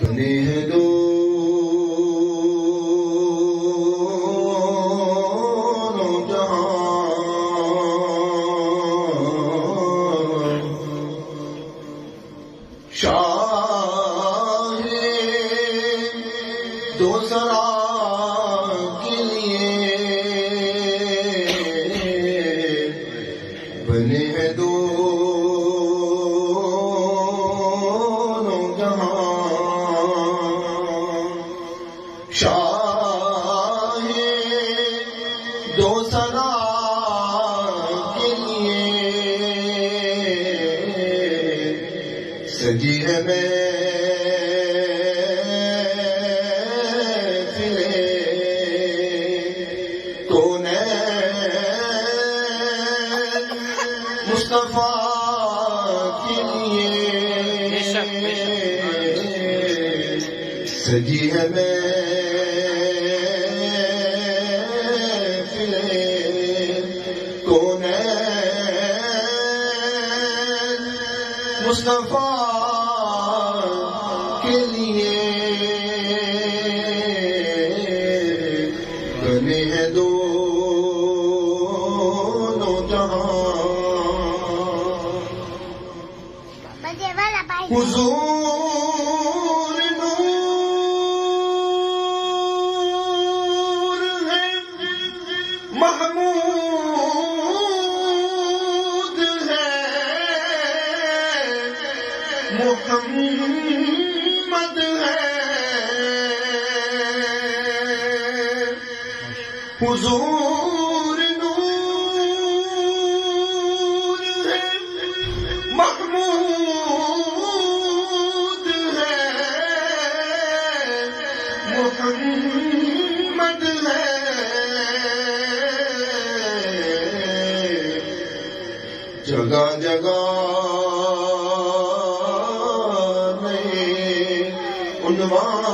بنے ہیں دونوں جہان، شاہ دو سرا کے لیے بنے ہیں دونوں جہان، شاہ دو سرا کے لیے سجی ہے مصطفیٰ کے لیے سجی ہے محفل کونین مصطفیٰ کے لیے بنے ہیں دونوں جہاں، حضور نور ہے محمود ہے محمد ہے، حضور نور ہے محمود محمد ہے، جگہ جگہ میں عنوان